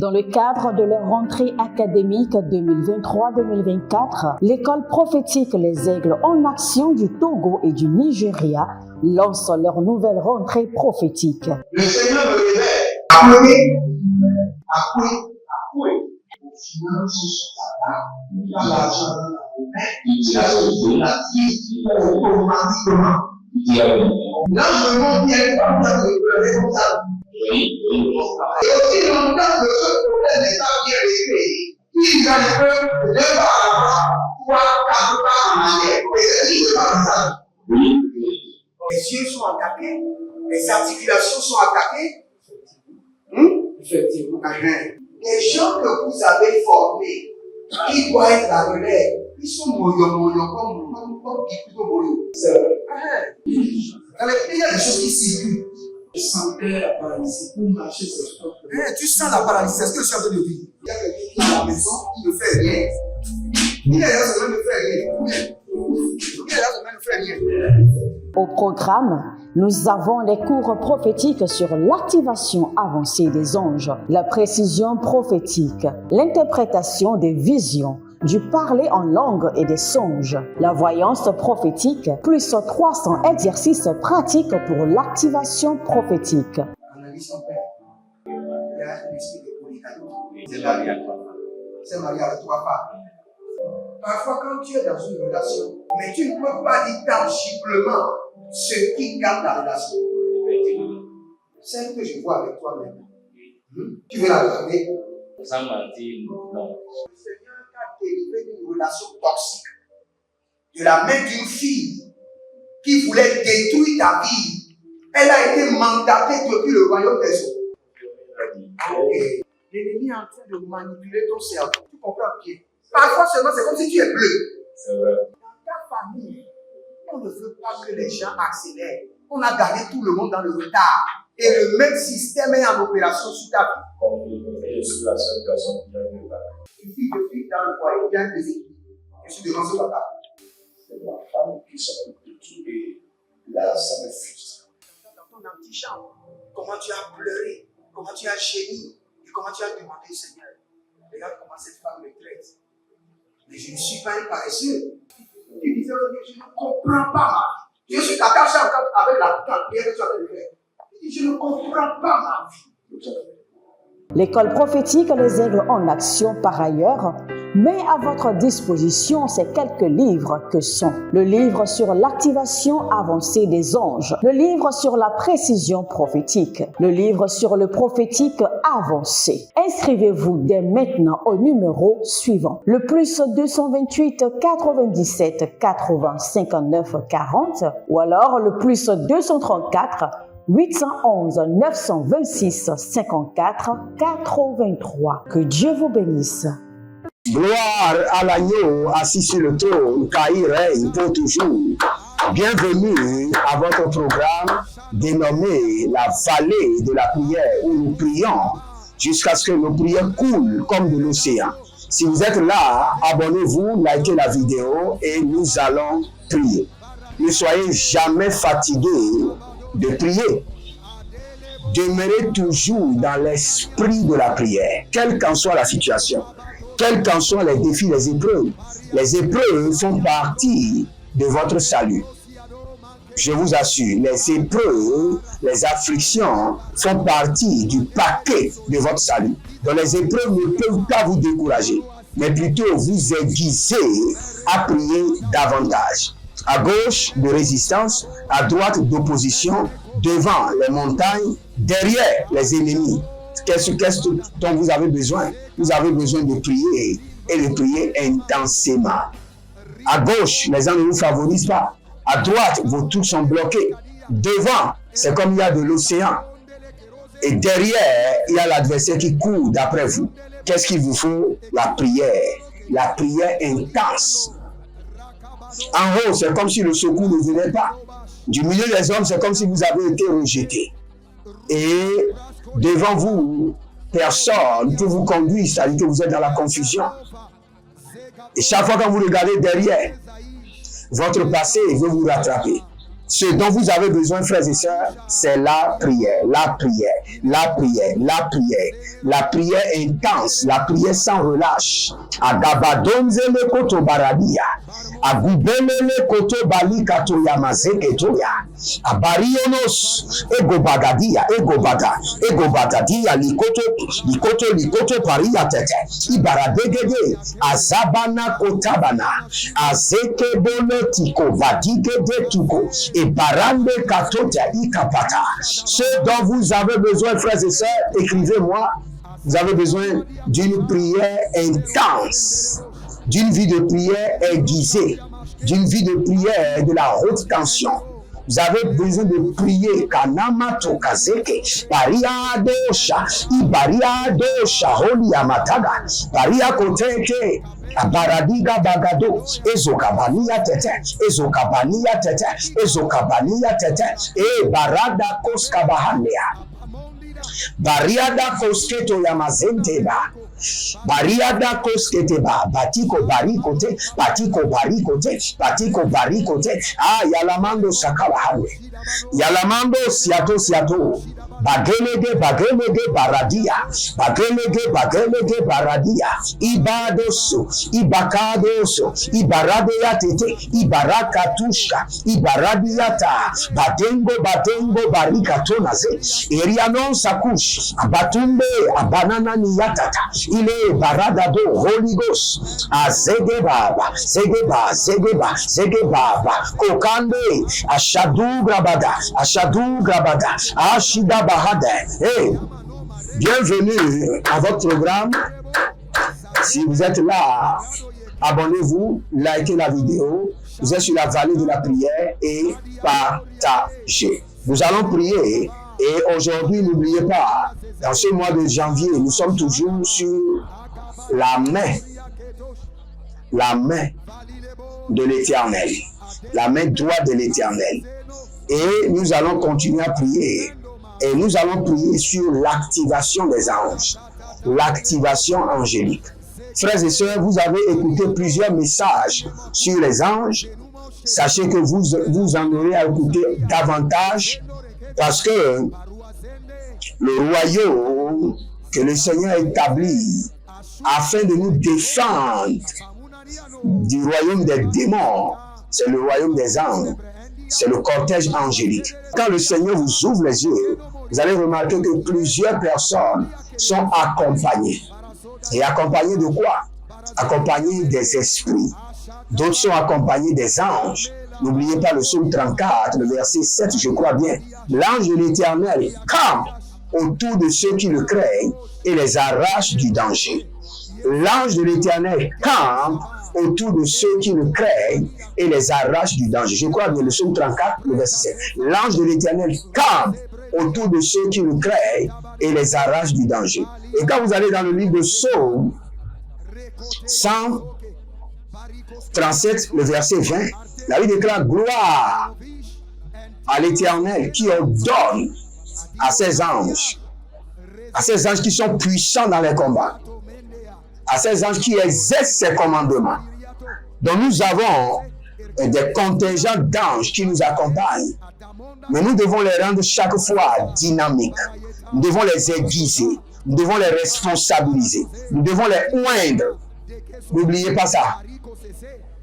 Dans le cadre de leur rentrée académique 2023-2024, l'école prophétique Les Aigles en Action du Togo et du Nigeria lance leur nouvelle rentrée prophétique. Le Seigneur me révèle. Appuyez. Finances sur ta table. Tu as l'argent dans ta main. Tu as la vie automatiquement. Là, je me montre bien pas de pleurer comme ça. Et aussi longtemps que ce problème n'est pas bien réglé, ils en peuvent deux pas à l'avant, trois, quatre pas en arrière. Et c'est ce qui se passe ça. Les yeux sont attaqués, les articulations sont attaquées. Effectivement. Les gens que vous avez formés, qui doivent être la relève, ils sont moyo comme plutôt moyo. C'est vrai. Il y a des choses qui circulent. Je sentais la paralysie pour marcher sur ce corps. Tu sens la paralysie, c'est ce que je suis en train de dire. Il y a quelqu'un qui est à la maison, qui ne fait rien. Il est là, ça ne fait rien. Il est là, ça ne fait rien. Au programme, nous avons les cours prophétiques sur l'activation avancée des anges, la précision prophétique, l'interprétation des visions, du parler en langue et des songes, la voyance prophétique, plus 300 exercices pratiques pour l'activation prophétique. Analyse ton père. Il y a un esprit de polygamy. C'est marié à trois femmes. C'est marié à trois femmes. Parfois, quand tu es dans une relation, mais tu ne peux pas dire tangiblement ce qui garde la relation. Celle que je vois avec toi maintenant. Tu veux la regarder? Sans mentir, non. Le Seigneur t'a délivré d'une relation toxique. De la main d'une fille qui voulait détruire ta vie. Elle a été mandatée depuis le royaume des eaux. L'ennemi est en train de manipuler ton cerveau. Tu comprends bien? Parfois seulement, c'est comme si tu es bleu. C'est vrai. Dans ta famille, on ne veut pas que les gens accélèrent. On a gardé tout le monde dans le retard. Et le même système est en opération sur ta vie. Je suis la seule personne qui a vu ça. Une fille de fille dans le foyer, bien déséquilibrée. Je suis devant ce papa. C'est ma femme qui s'occupe de tout. Et là, ça me frustre. Dans ton antichambre, comment tu as pleuré, comment tu as gémi, et comment tu as demandé au Seigneur. Regarde comment cette femme me traite. Mais je ne suis pas un paresseux. Tu disais, je ne comprends pas ma vie. Je suis attaché avec la prière que tu as fait de faire. Je ne comprends pas ma vie. L'école prophétique Les Aigles en Action, par ailleurs, met à votre disposition ces quelques livres que sont le livre sur l'activation avancée des anges, le livre sur la précision prophétique, le livre sur le prophétique avancé. Inscrivez-vous dès maintenant au numéro suivant, le plus 228 97 80 59 40 ou alors le plus 234 811 926 54 83. Que Dieu vous bénisse. Gloire à l'agneau assis sur le trône, car il règne pour toujours. Bienvenue à votre programme dénommé la vallée de la prière, où nous prions jusqu'à ce que nos prières coulent comme de l'océan. Si vous êtes là, abonnez-vous, likez la vidéo et nous allons prier. Ne soyez jamais fatigués de prier. Demeurez toujours dans l'esprit de la prière, quelle qu'en soit la situation, quels qu'en soient les défis, les épreuves. Les épreuves font partie de votre salut. Je vous assure, les épreuves, les afflictions font partie du paquet de votre salut. Donc les épreuves ne peuvent pas vous décourager, mais plutôt vous aiguiser à prier davantage. À gauche de résistance, à droite d'opposition, devant les montagnes, derrière les ennemis. Qu'est-ce dont vous avez besoin? Vous avez besoin de prier et de prier intensément. À gauche, les gens ne vous favorisent pas. À droite, vos trucs sont bloqués. Devant, c'est comme il y a de l'océan. Et derrière, il y a l'adversaire qui court d'après vous. Qu'est-ce qu'il vous faut? La prière intense. En haut, c'est comme si le secours ne venait pas. Du milieu des hommes, c'est comme si vous avez été rejeté. Et devant vous, personne ne peut vous conduire, c'est-à-dire que vous êtes dans la confusion. Et chaque fois que vous regardez derrière, votre passé veut vous rattraper. Ce dont vous avez besoin, frères et sœurs, c'est la prière, la prière, la prière, la prière, la prière intense, la prière sans relâche. Agabadonzele koto baradia, agubelele koto bali kato yamazeke toya, abarionos, egobagadia, egobagadia, likoto paria tete, ibaradegede, azabana kotabana, azeke bolo tiko, vadigede tuko, et barande katota ikapata. Ce dont vous avez besoin, frères et sœurs, écrivez-moi. Vous avez besoin d'une prière intense, d'une vie de prière aiguisée, d'une vie de prière de la haute tension. Vous avez besoin de prier. Kanama tokazeke, paria dosha, ibaria dosha, holy amataga, paria koteke. Baradiga bagado, ezokabania tete, e barada koskabahania, bariada kosketo yamazenteba, bariada kosketeba, batiko barikote, yalamando sakabahane, yalamando siato. Bagelege baradia, ibadoso, ibakadoso, ibaradea tete, ibarakatushka, ibaradiata, batengo barikatonaze, erianon sakush, abatumbe, abanana niyatata, ile baradado, Holy Ghost, azegeba, kokande, ashadu grabada, ashida. Hey, bienvenue à votre programme. Si vous êtes là, abonnez-vous, likez la vidéo. Vous êtes sur la vallée de la prière et partagez. Nous allons prier et aujourd'hui, n'oubliez pas, dans ce mois de janvier, nous sommes toujours sur la main de l'Éternel, la main droite de l'Éternel. Et nous allons continuer à prier. Et nous allons prier sur l'activation des anges, l'activation angélique. Frères et sœurs, vous avez écouté plusieurs messages sur les anges. Sachez que vous en aurez à écouter davantage parce que le royaume que le Seigneur a établi afin de nous défendre du royaume des démons, c'est le royaume des anges. C'est le cortège angélique. Quand le Seigneur vous ouvre les yeux, vous allez remarquer que plusieurs personnes sont accompagnées. Et accompagnées de quoi? Accompagnées des esprits. D'autres sont accompagnés des anges. N'oubliez pas le psaume 34, le verset 7, je crois bien. L'ange de l'Éternel campe autour de ceux qui le craignent et les arrache du danger. L'ange de l'Éternel campe autour de ceux qui le craignent et les arrache du danger. Je crois bien le psaume 34, le verset 7. L'ange de l'Éternel campe autour de ceux qui le craignent et les arrache du danger. Et quand vous allez dans le livre de Psaume 137, le verset 20, la Bible déclare gloire à l'Éternel qui ordonne à ses anges qui sont puissants dans les combats, à ces anges qui exercent ses commandements. Donc nous avons des contingents d'anges qui nous accompagnent, mais nous devons les rendre chaque fois dynamiques. Nous devons les aiguiser, nous devons les responsabiliser, nous devons les oindre. N'oubliez pas ça.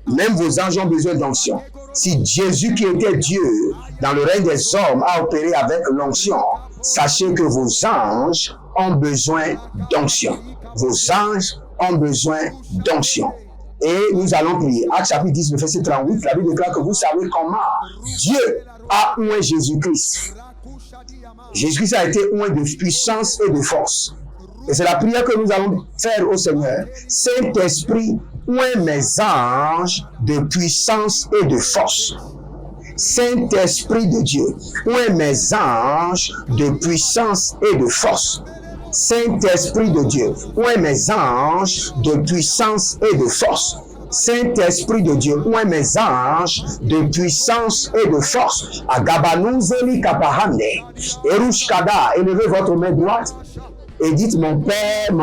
Même vos anges ont besoin d'onction. Si Jésus qui était Dieu dans le règne des hommes a opéré avec l'onction, sachez que vos anges ont besoin d'onction. Vos anges ont besoin d'onction. Et nous allons prier. Actes chapitre 10, verset 38, la Bible déclare que vous savez comment Dieu a oint Jésus-Christ. Jésus-Christ a été oint de puissance et de force. Et c'est la prière que nous allons faire au Seigneur. Saint-Esprit, oint mes anges de puissance et de force. Saint-Esprit de Dieu, oint mes anges de puissance et de force. Saint-Esprit de Dieu, oint mes anges de puissance et de force. Saint-Esprit de Dieu, oint mes anges de puissance et de force. Agabanuzeli kapahane, erushkada, élevez votre main droite et dites mon Père,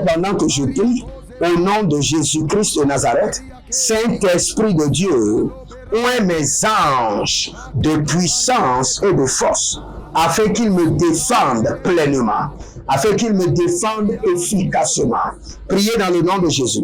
pendant que je prie, au nom de Jésus-Christ de Nazareth, Saint-Esprit de Dieu, où est mes anges de puissance et de force, afin qu'ils me défendent pleinement, afin qu'ils me défendent efficacement. Priez dans le nom de Jésus.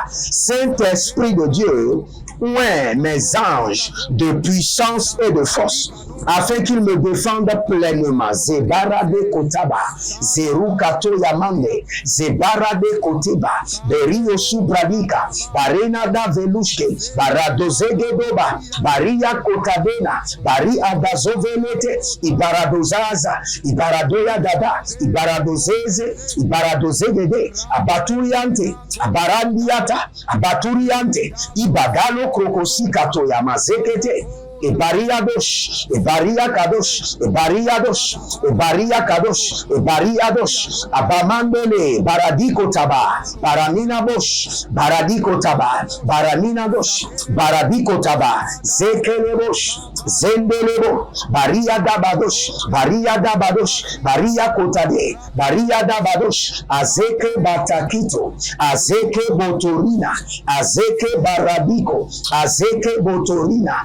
Saint-Esprit de Dieu, où est mes anges de puissance et de force, afin qu'ils me défendent pleinement. Zebarade Kotaba, Zerukato Yamande, Zebarade Koteba, Berio Subradika, Barenada Velushke, Baradozegedoba, Baria Kotabena, Bari Adazovelete, Ibaradozaza, Ibaradoya Dada, Ibaradozeze, Ibaradozegede, Abaturiante, Abarandiata, Abaturiante, Ibagalo Krokosikato Yamazekete, Ebaria Dosh, Ebaria Kadosh, Ebaria Dosh, Ebaria Kadosh, Ebaria Dosh, Abamandele, Baradiko Taba, Baramina Bosh, Baradiko Taba, Baramina Dosh, Baradiko Taba, Zekele Bosh, Zendelebo, Baria Dabadosh, Baria Dabadosh, Baria Kotade, Baria Dabadosh, Azeke Batakito, Azeke Botorina, Azeke Baradiko, Azeke Botorina,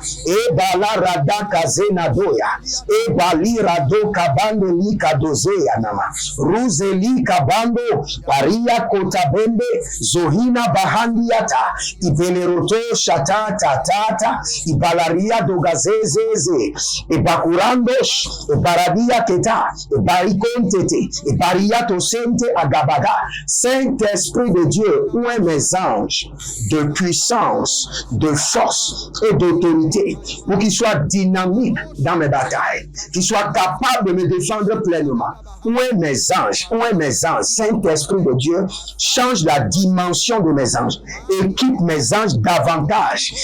Bala radaka zena doya, e bali rado kabando lika dozeya nama, ruze lika bando, paria kotabende, zohina bahandiata, ibeleroto shata tatata, ibalaria dogazezeze, e bakurandosh, e baradia keta, e barikontete, e bariato sente agabada. Saint-Esprit de Dieu, où est mes anges de puissance, de force et d'autorité, pour qu'ils soient dynamiques dans mes batailles, qu'ils soient capables de me défendre pleinement. Où est mes anges? Où est mes anges? Saint-Esprit de Dieu, change la dimension de mes anges. Équipe mes anges davantage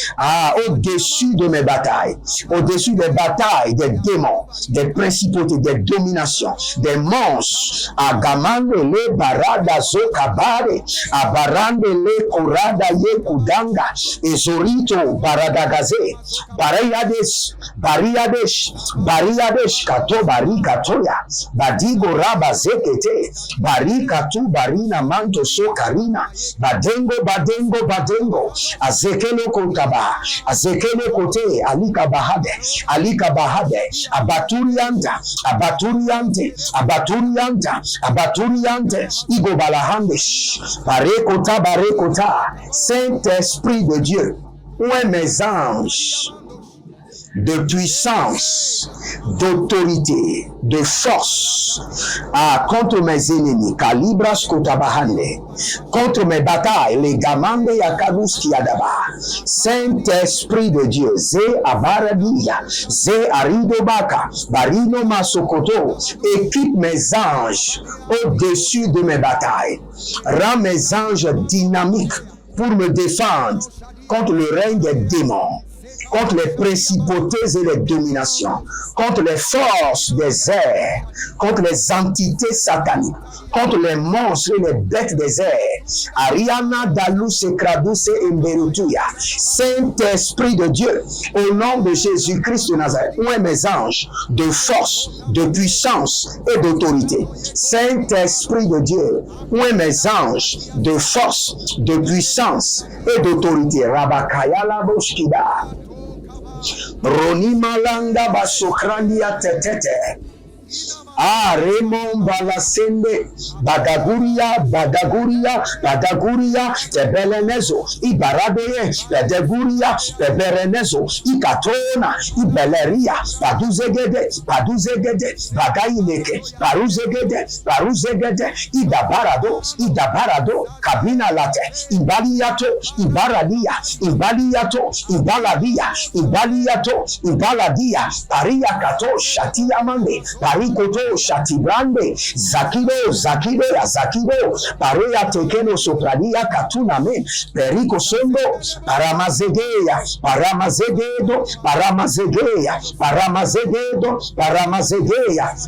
au-dessus de mes batailles, au-dessus des batailles des démons, des principautés, des dominations, des monstres. Agamande le barada zokabare, abarande le korada ye kudanga, ezorito baradagaze, Bariades, Bariades, Bariades, Kato, Barikatoya, Badigo Raba Zekete, Barikatu, Barina, Manto, Sokarina, Badengo, Badengo, Badengo, Azekelo Kotaba, Azekelo Kote, Alika Bahade, Alika Bahade, Abaturianta, Abaturiante, Abaturianta, Abaturiante, Igo Balahandesh, Barekota, Barekota, Saint-Esprit de Dieu. Où est mes anges de puissance, d'autorité, de force contre mes ennemis, Kalibras Kotabahande, contre mes batailles, les Gamande Yakadus Kiadaba. Saint-Esprit de Dieu, Zé Abaradia, Zé Aridobaka, Barino Masokoto, équipe mes anges au-dessus de mes batailles, rends mes anges dynamiques pour me défendre contre le règne des démons, contre les principautés et les dominations, contre les forces des airs, contre les entités sataniques, contre les monstres et les bêtes des airs. Ariana Dalus Kradus et Mberutuya. Saint-Esprit de Dieu, au nom de Jésus-Christ de Nazareth, où est mes anges de force, de puissance et d'autorité. Saint-Esprit de Dieu, où est mes anges de force, de puissance et d'autorité. Rabakaya la Boshkida. Roni malanga basokrandia tetete. Remon balasende badaguria badaguria badaguria tebelenezo ibaradeye bedaguria beberenezo ikatona ibeleria paduzegede paduzegede bagaileke paruzegede idabarado kabina late ibaliato paria kato shatiamande parikoto Shatibrande, Zakido, Parea Tekeno Sopradia Katuname, Perico Sondo, Paramazegeya,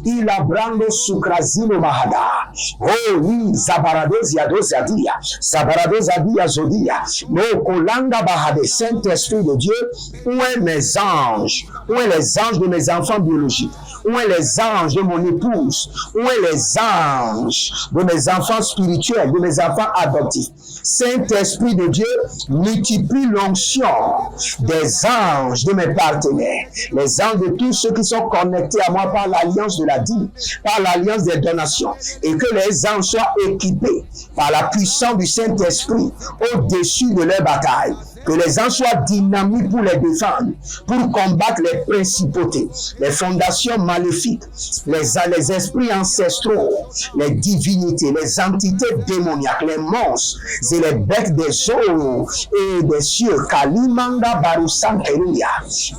Ilabrando Sucrazino Mahada, oh, Zabaradosia Dosadia, Zabaradosadia Zodia, no Kolanga Bahade, Saint-Esprit de Dieu, où est mes anges, où est les anges de mes enfants biologiques, Où sont les anges de mon épouse? Où sont les anges de mes enfants spirituels, de mes enfants adoptifs? Saint-Esprit de Dieu, multiplie l'onction des anges de mes partenaires, les anges de tous ceux qui sont connectés à moi par l'alliance de la dîme, par l'alliance des donations, et que les anges soient équipés par la puissance du Saint-Esprit au-dessus de leur bataille. Que les anges soient dynamiques pour les défendre, pour combattre les principautés, les fondations maléfiques, les esprits ancestraux, les divinités, les entités démoniaques, les monstres et les bêtes des eaux et des cieux. Kalimanda Barusankeruya,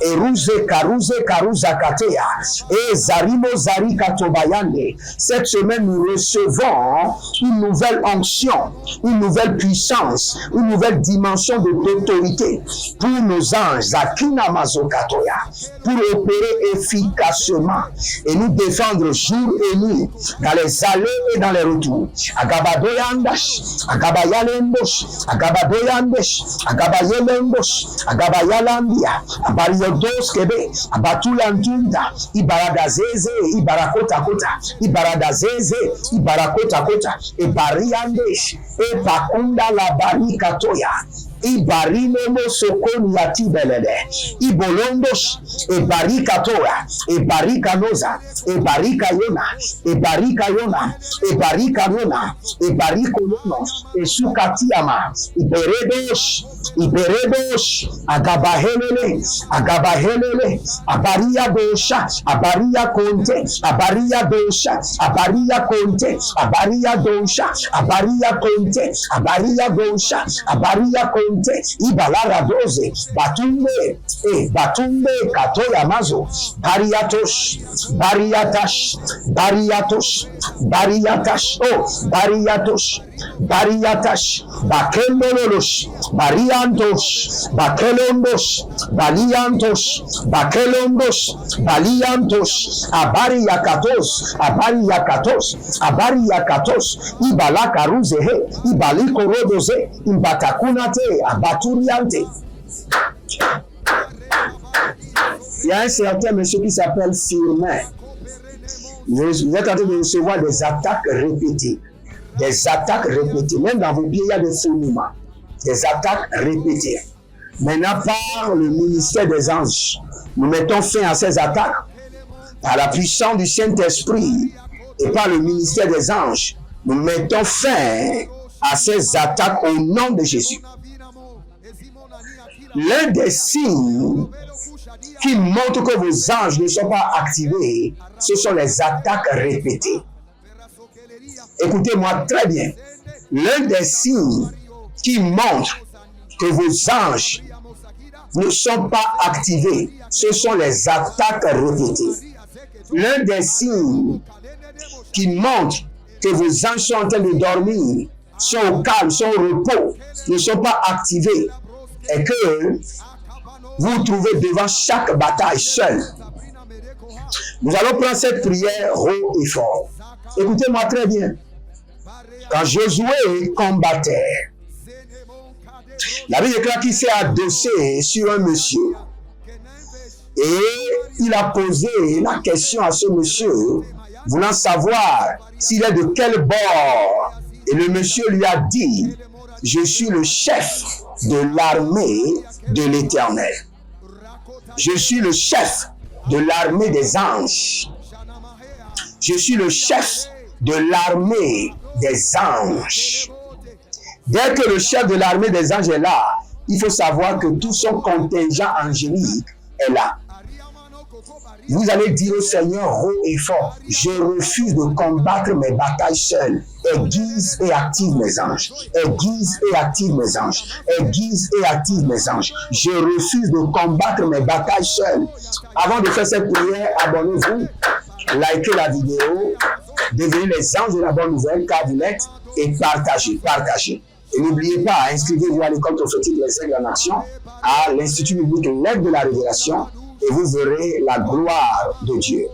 Eruze Karuze Karuzakatea, et Zarimo Zari Katobayande. Cette semaine, nous recevons une nouvelle onction, une nouvelle puissance, une nouvelle dimension de d'autorité pour nos anges, Zakina Mazokatoya, pour opérer efficacement et nous défendre jour et nuit dans les allées et dans les retours. Agabadoyandash, Agabayalendosh, Agabadoyandesh, Agabayelendosh, Agabayalandia, Abariodos Kebe, Abatulantunda, Ibaradazeze, Ibarakotakota, Ibaradazeze, Ibarakotakota, Ibariandesh, Epakunda la Barikatoya. Ibarino sokoni yatibelede, Ibolondos, Ebarikatora, Ebarikanoza, Ebarikayona, Ebarikayona, Ebarikayona, Ebarikoyono, Esukatiama, Iberedos, Iberedos, Agabahelele, Agabahelele, Abaria dosha, Abaria conte, Abaria dosha, Abaria conte, Abaria dosha, Abaria conte, Abaria dosha, Abaria conte. Ibalara doze, Batumbe, Batumbe, Katoya Mazo, Bariatosh, Bariatash, Bariatosh, Bariatash, Bariatosh, Bariatash, Bakelolosh, Bariantos, Bakelondos, Baliantos, Bakelondos, Baliantos, Abariakatos, Abariakatos, Abariakatos, Ibalaka Ruzehe, Ibaliko Rodoze, Imbatakunate, Abaturiante. Il y a un certain monsieur qui s'appelle Firmin. Vous êtes en train de recevoir des attaques répétées. Des attaques répétées. Même dans vos pieds, il y a des fourmillements. Des attaques répétées. Maintenant, par le ministère des anges, nous mettons fin à ces attaques. Par la puissance du Saint-Esprit et par le ministère des anges, nous mettons fin à ces attaques au nom de Jésus. L'un des signes qui montrent que vos anges ne sont pas activés, ce sont les attaques répétées. Écoutez-moi très bien. L'un des signes qui montrent que vos anges ne sont pas activés, ce sont les attaques répétées. L'un des signes qui montrent que vos anges sont en train de dormir, sont au calme, sont au repos, ne sont pas activés, et que vous vous trouvez devant chaque bataille seul. Nous allons prendre cette prière haut et fort. Écoutez-moi très bien. Quand Josué combattait, la Bible déclare qu'il s'est adossé sur un monsieur. Et il a posé la question à ce monsieur, voulant savoir s'il est de quel bord. Et le monsieur lui a dit, je suis le chef de l'armée de l'Éternel. Je suis le chef de l'armée des anges. Je suis le chef de l'armée des anges. Dès que le chef de l'armée des anges est là, il faut savoir que tout son contingent angélique est là. Vous allez dire au Seigneur haut et fort, je refuse de combattre mes batailles seul. Aiguise et active mes anges. Aiguise et active mes anges. Aiguise et active mes anges. Je refuse de combattre mes batailles seul. Avant de faire cette prière, abonnez-vous, likez la vidéo, devenez les anges de la bonne nouvelle car vous l'êtes et partagez. Et n'oubliez pas, inscrivez-vous à l'école prophétique Les Aigles en Action, à l'Institut biblique L'Aigle de la Révélation, et vous verrez la gloire de Dieu.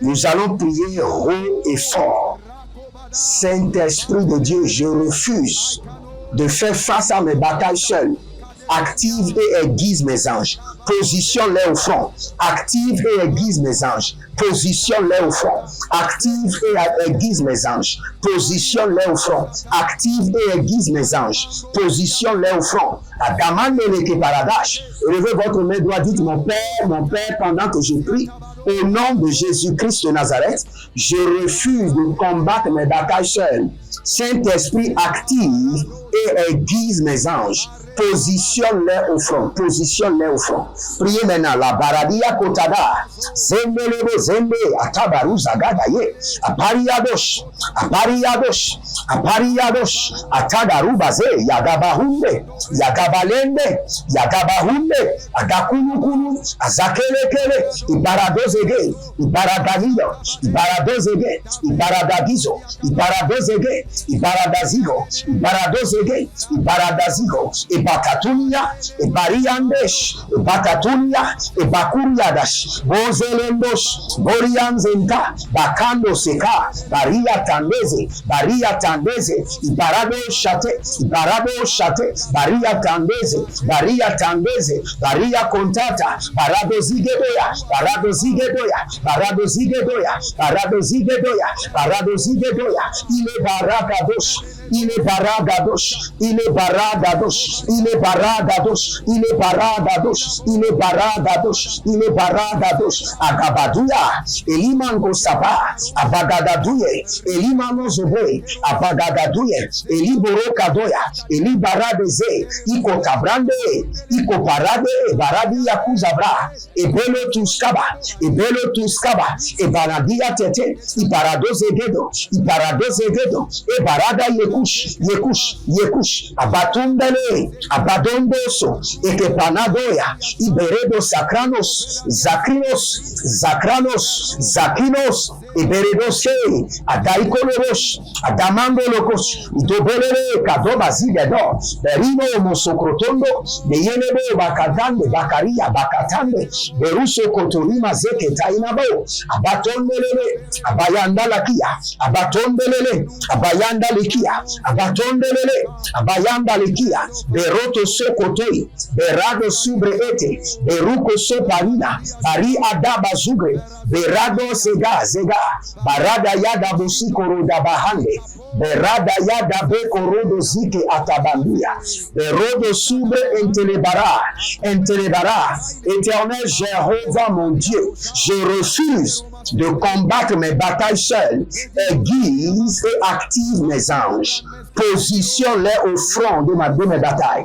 Nous allons prier haut et fort. Saint-Esprit de Dieu, je refuse de faire face à mes batailles seul. active et aiguise mes anges, positionne-les au front, active et aiguise mes anges, positionne-les au front, active et aiguise mes anges, positionne-les au front, active et aiguise mes anges, positionne-les au front. Adamandele paradash, élevez votre main droite, dites mon Père, pendant que je prie, au nom de Jésus-Christ de Nazareth, je refuse de combattre mes batailles seul. Saint-Esprit, active et aiguise mes anges. Positionne-les au front, positionne-les au front. Priez maintenant la baradia kotada, zembe, zembe, atabaru zagadaye, apariadosh, apariadosh, apariadosh, atadaru baze, yagabahunde, yagabalende, yagabahunde, agakunukunu, azakelekele, ibaradozege, ibaradaniyo, ibaradozege, ibaradagizo, ibaradozege, ibaradazigo, ibaradozege, ibaradazigo, Bakatunya, Bariandesh, Bakatunya, Bakuriadash, Bozelendosh, Borianzenta, Bakando Seka, Baria Tandeze, Ibarado Shate, Baria Tandeze, Baria Contata, Barado Zigedoya, il est baragadosh, Agabaduya, Elimango Saba, Abagadaduye, Elimano Zobe, Abagadaduye, Eliboro Kadoya, Elibaradeze, Iko Tabrande, Iko Parade, Baradi Yakuzabra, Ebelo Tuskaba, Ebaradia Tete, Iparadozegedo, Ebarada Yekush, Abatundele, Abadondoso, Ekepanadoya, Iberedo Sacranos, Zakinos, Iberedose, Adaikolos, Adamando Locos, Dobelere, Kadoba Zigedo, Berino Mosocrotondo, Beyenebo, Bakadande, Bakaria, Bakatande, Beruso Kotorima Zeke Tainabo, Abatondele, Abayanda Lakia, Abatondele, Abayanda Likia, Abayanda Likia, Beroto Sokotoi, Berado Subreete, Beruko Soparina, Bari Adaba Zugre, Berado Zega, Barada Yada Busikoro da Bahande, Berada Yada Bekorodo Zike Atabambia, Berodo Subre Entelebara, Éternel Jéhovah mon Dieu, je refuse de combattre mes batailles seules, aiguise et active mes anges. Positionne-les au front de mes batailles.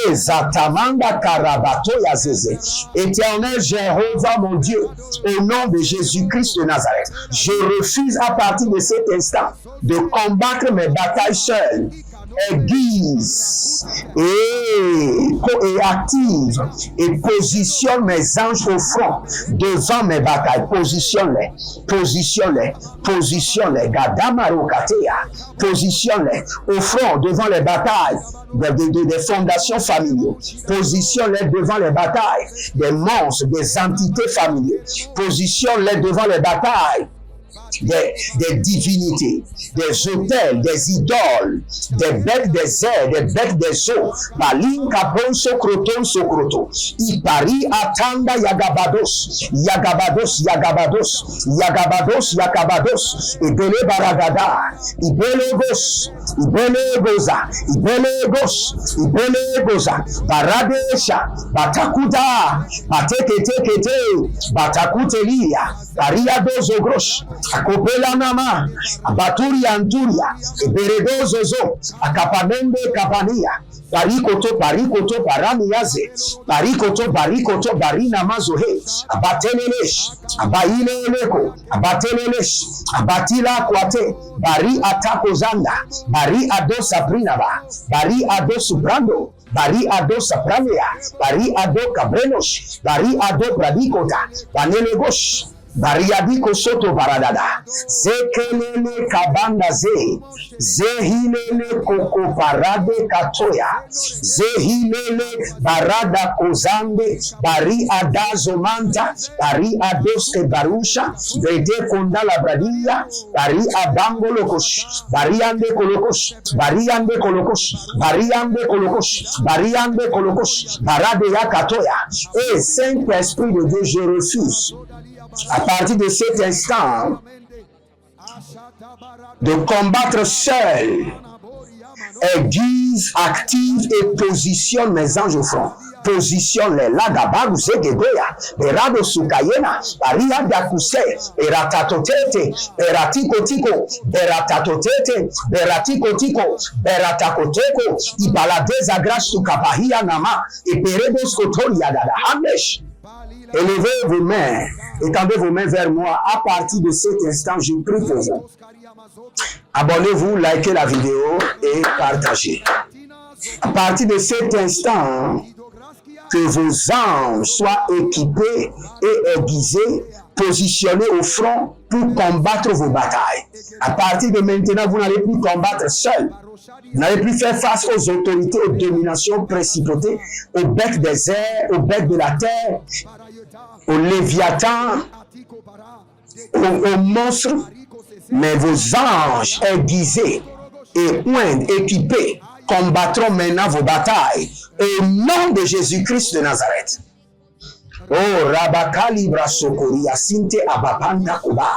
Et Zatamanda Karabato Yazeze. Éternel Jéhovah mon Dieu, au nom de Jésus-Christ de Nazareth, je refuse à partir de cet instant de combattre mes batailles seules. Aiguise et active et positionne mes anges au front devant mes batailles. Positionne-les, Gadamarokatea, positionne-les au front devant les batailles des fondations familiales. Positionne-les devant les batailles des monstres, des entités familiales. Positionne-les devant les batailles des divinités, des autels, des idoles, des bêtes des airs, des bêtes des eaux. Balinka bon sokroto. Ipari atanda yagabados. Ibele baragada. Ibele goza. Baradesha. Batakuda. Batakutelia. Bariadozo grosh. Akopela nama, abaturi anturia, beredozozo, akapanende kapania, barikoto, baramiyaze, barikoto, barina mazohe, abatelelesh, abaileleko, abatelelesh, abatila kwate, bari atako zanda, bari ado saprinaba, bari ado subrando, bari ado sapranea, bari ado cabrenos, bari ado pradikota, banelegosh, Bariadi kosoto baradada. Zekelele kabanda ze. Zehilele koko parade katoya. Zehilele barada kozande. Bari adazo manta. Bari adoske barusha. Vede kondala bradia. Bari abango lokos. Bari ande kolokos. Bari ande kolokos. Bari ande kolokos. Bari ande kolokos. Barade ya katoya. Et Saint-Esprit de Dieu, je refuse. À partir de cet instant, de combattre seul, aiguise, active et positionne mes anges au front. Positionne-les. Lagabaru zegedoya. Berado sukayena. Baria dakuse. Beratatotete. Beratikotiko. Beratatotete. Beratikotiko. Beratakoteko. Ibaladeza grace sukapahia nama. Et peredos kotoria dada. Hamesh. Élevez vos mains, étendez vos mains vers moi. À partir de cet instant, je prie pour vous. Abonnez-vous, likez la vidéo et partagez. À partir de cet instant, que vos anges soient équipés et aiguisés, positionnés au front pour combattre vos batailles. À partir de maintenant, vous n'allez plus combattre seul. Vous n'allez plus faire face aux autorités, aux dominations, principautés, au bec des airs, au bec de la terre, aux léviathans, aux monstres, mais vos anges aiguisés et équipés combattront maintenant vos batailles au nom de Jésus-Christ de Nazareth. Oh, Rabakali Brasokori, Asinte Abapanda Kuba.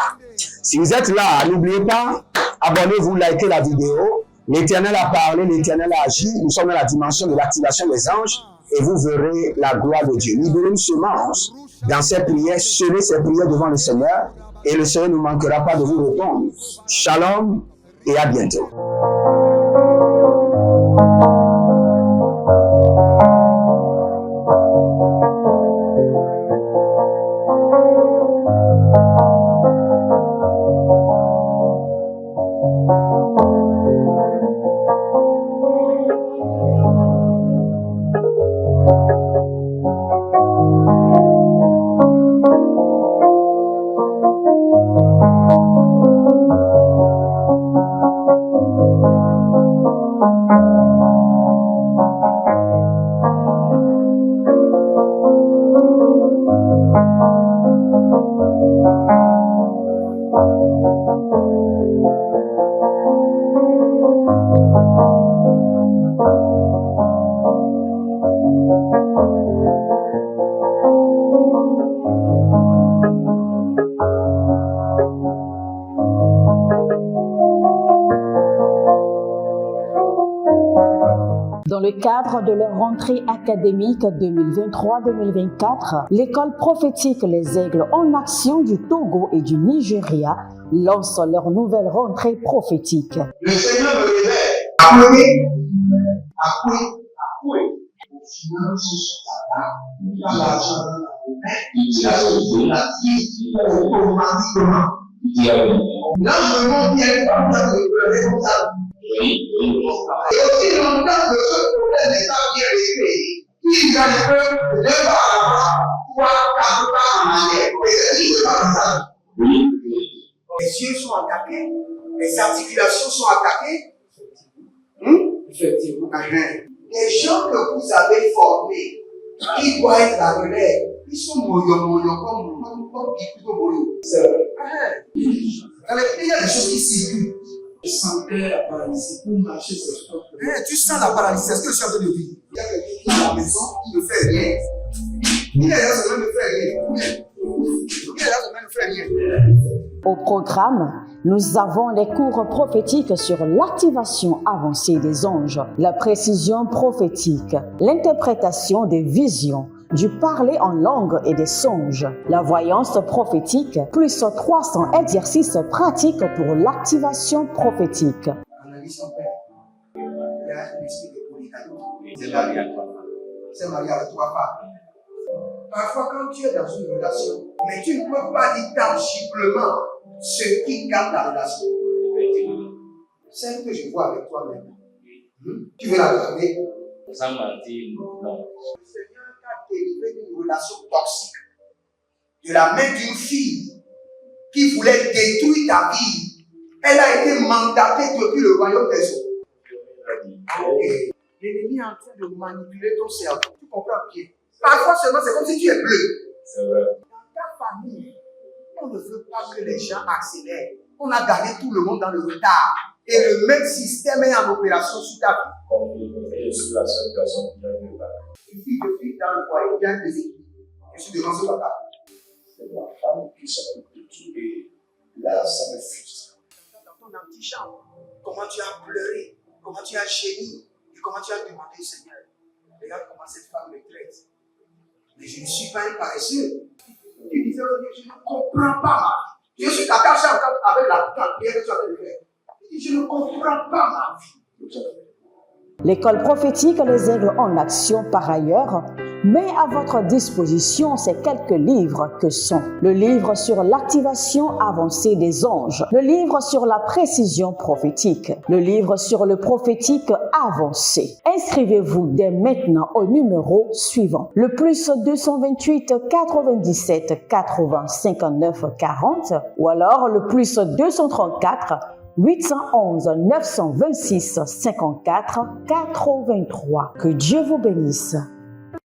Si vous êtes là, n'oubliez pas, abonnez-vous, likez la vidéo. L'Éternel a parlé, l'Éternel a agi. Nous sommes dans la dimension de l'activation des anges et vous verrez la gloire de Dieu. Libérez une semence dans ces prières, semez ces prières devant le Seigneur et le Seigneur ne manquera pas de vous répondre. Shalom et à bientôt. Dans le cadre de leur rentrée académique 2023-2024, l'école prophétique Les Aigles en Action du Togo et du Nigeria lance leur nouvelle rentrée prophétique. Le Seigneur me révèle. Appelez. Finances, il a l'argent dans la main, il a sauvé la vie automatiquement. Là, je me montre bien comme ça, je peux comme ça. Et aussi longtemps que ce problème n'est pas bien réglé, il y a des peuples de par là-bas, 3, 4 pas en arrière. Et c'est ce qui se passe comme ça. Les yeux sont attaqués, les articulations sont attaquées. Effectivement. Les gens que vous avez formés, qui doivent être la relève, ils sont moyons comme plutôt moyons. C'est vrai. Dans les pays, il y a des choses qui circulent. Je sentais la paralysie pour marcher sur le sport. Tu sens la paralysie, c'est ce que je suis en train de dire. Il y a quelqu'un qui est à la maison, qui ne fait rien. Il est là, ça ne fait rien. Il est là, ça ne fait rien. Au programme, nous avons les cours prophétiques sur l'activation avancée des anges, la précision prophétique, l'interprétation des visions, du parler en langue et des songes, la voyance prophétique, plus 300 exercices pratiques pour l'activation prophétique. Analyse son père. Il y a un esprit de polygamie. C'est marié à trois femmes. C'est marié à trois femmes. Parfois, quand tu es dans une relation, mais tu ne peux pas dire tangiblement ce qui garde la relation. Celle que je vois avec toi maintenant. Tu veux la regarder? Sans mentir, non. Le Seigneur t'a délivré d'une relation toxique. De la main d'une fille qui voulait détruire ta vie, elle a été mandatée depuis le royaume des eaux. L'ennemi est en train de manipuler ton cerveau. Tu comprends bien? Parfois seulement, c'est comme si tu es bleu. C'est vrai. Dans ta famille, on ne veut pas que les gens accélèrent. On a gardé tout le monde dans le retard. Et le même système est en opération sur ta vie. Comme je suis la seule personne qui a vu le bac. Une fille de fille dans le foyer, bien des équipes. Je suis devant ce papa. C'est ma femme qui s'occupe de tout et là, ça me frustre. Dans ton antichambre, comment tu as pleuré, comment tu as gémi et comment tu as demandé au Seigneur. Regarde comment cette femme me traite. Mais je ne suis pas un paresseux. Tu disais, je ne comprends pas ma vie. Je suis attaché avec la prière que tu as fait de faire. Je ne comprends pas ma vie. L'école prophétique Les Aigles en Action, par ailleurs, met à votre disposition ces quelques livres que sont le livre sur l'activation avancée des anges, le livre sur la précision prophétique, le livre sur le prophétique avancé. Inscrivez-vous dès maintenant au numéro suivant, le plus 228 97 80 59 40 ou alors le plus 234 811 926 54 83. Que Dieu vous bénisse.